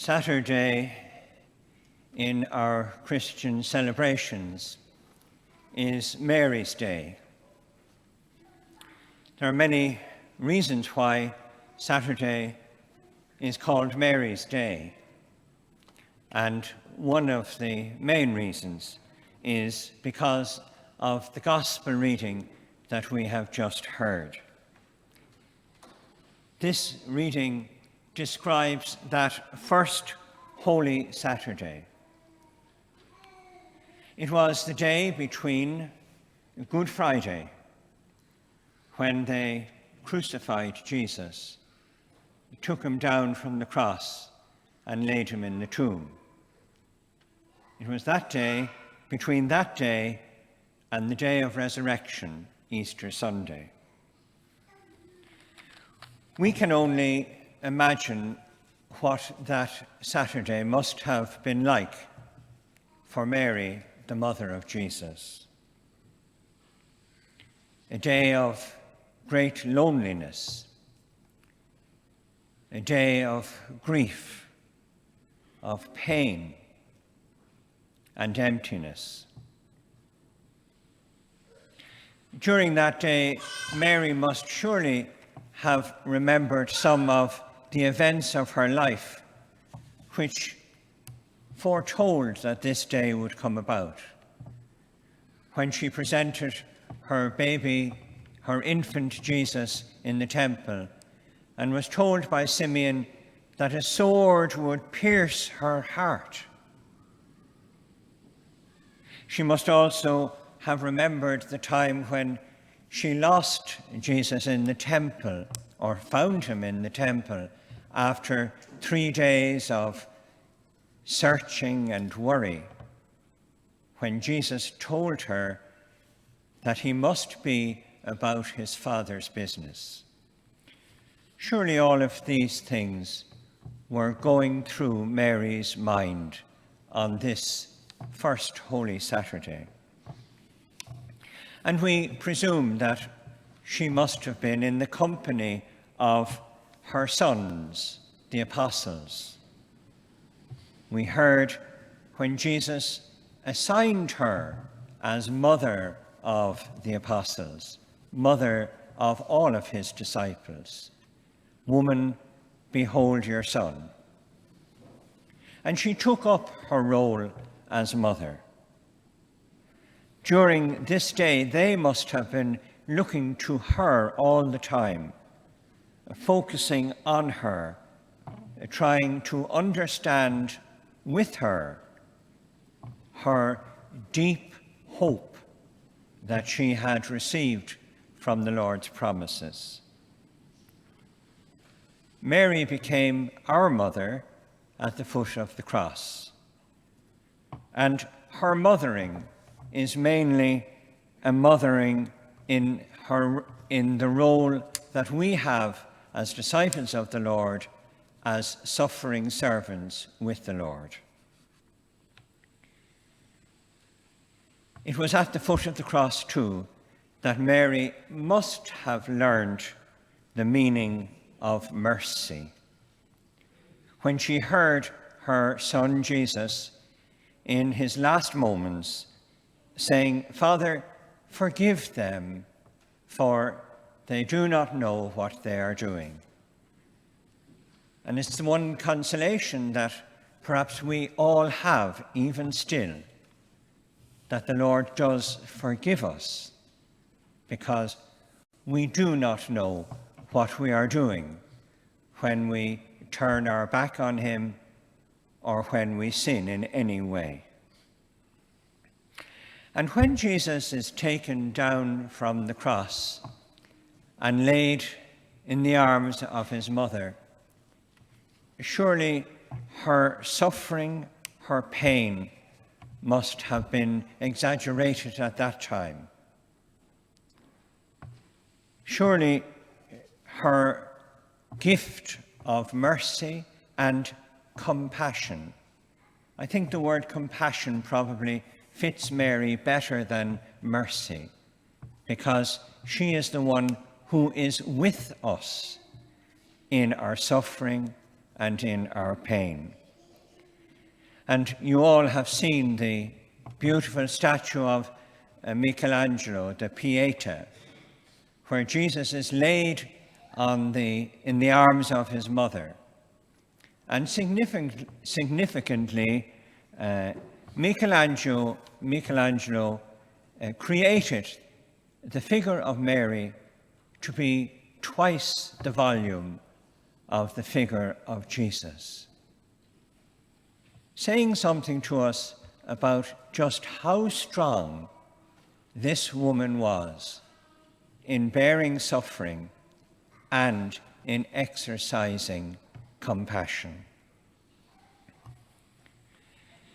Saturday in our Christian celebrations is Mary's Day. There are many reasons why Saturday is called Mary's Day, and one of the main reasons is because of the gospel reading that we have just heard. This reading describes that first Holy Saturday. It was the day between Good Friday, when they crucified Jesus, took him down from the cross and laid him in the tomb. It was that day, between that day and the day of resurrection, Easter Sunday. We can only imagine what that Saturday must have been like for Mary, the mother of Jesus. A day of great loneliness, a day of grief, of pain and emptiness. During that day, Mary must surely have remembered some of the events of her life which foretold that this day would come about. When she presented her baby, her infant Jesus, in the temple and was told by Simeon that a sword would pierce her heart. She must also have remembered the time when she lost Jesus in the temple, or found him in the temple, after 3 days of searching and worry, when Jesus told her that he must be about his Father's business. Surely all of these things were going through Mary's mind on this first Holy Saturday. And we presume that she must have been in the company of her sons, the apostles. We heard when Jesus assigned her as mother of the apostles, mother of all of his disciples. Woman, behold your son. And she took up her role as mother. During this day, they must have been looking to her all the time, focusing on her, trying to understand with her her deep hope that she had received from the Lord's promises. Mary became our mother at the foot of the cross, and her mothering is mainly a mothering in the role that we have as disciples of the Lord, as suffering servants with the Lord. It was at the foot of the cross, too, that Mary must have learned the meaning of mercy. When she heard her son Jesus in his last moments saying, "Father, forgive them, for they do not know what they are doing." And it's the one consolation that perhaps we all have even still, that the Lord does forgive us, because we do not know what we are doing when we turn our back on him or when we sin in any way. And when Jesus is taken down from the cross and laid in the arms of his mother, surely her suffering, her pain must have been exaggerated at that time. Surely her gift of mercy and compassion. I think the word compassion probably fits Mary better than mercy, because she is the one who is with us in our suffering and in our pain. And you all have seen the beautiful statue of Michelangelo, the Pieta, where Jesus is laid in the arms of his mother. And significantly, Michelangelo created the figure of Mary to be twice the volume of the figure of Jesus, saying something to us about just how strong this woman was in bearing suffering and in exercising compassion.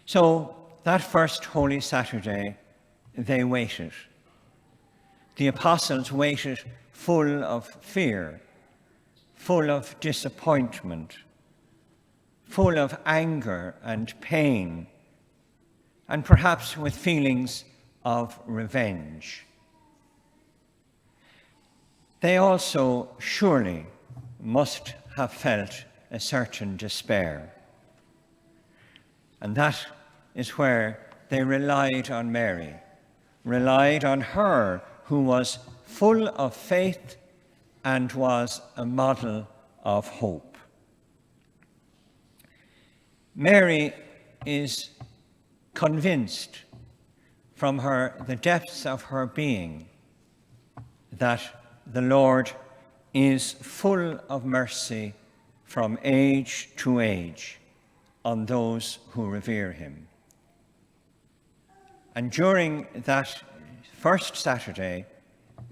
So that first Holy Saturday, they waited. The apostles waited full of fear, full of disappointment, full of anger and pain, and perhaps with feelings of revenge. They also surely must have felt a certain despair. And that is where they relied on Mary, relied on her who was full of faith and was a model of hope. Mary is convinced from the depths of her being that the Lord is full of mercy from age to age on those who revere him. And during that first Saturday,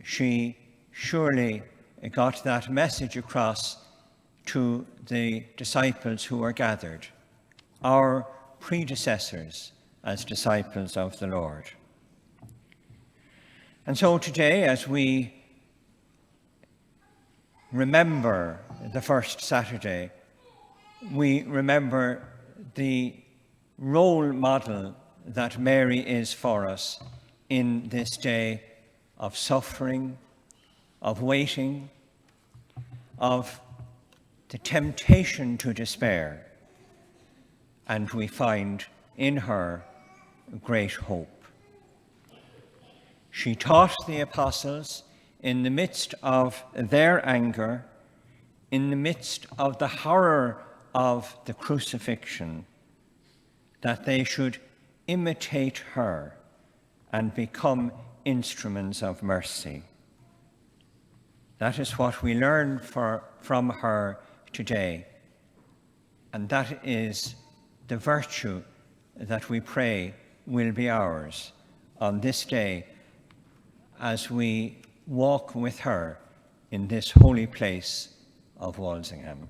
she surely got that message across to the disciples who were gathered, our predecessors as disciples of the Lord. And so today, as we remember the first Saturday, we remember the role model that Mary is for us in this day of suffering, of waiting, of the temptation to despair. And we find in her great hope. She taught the apostles in the midst of their anger, in the midst of the horror of the crucifixion, that they should imitate her and become instruments of mercy. That is what we learn from her today, and that is the virtue that we pray will be ours on this day as we walk with her in this holy place of Walsingham.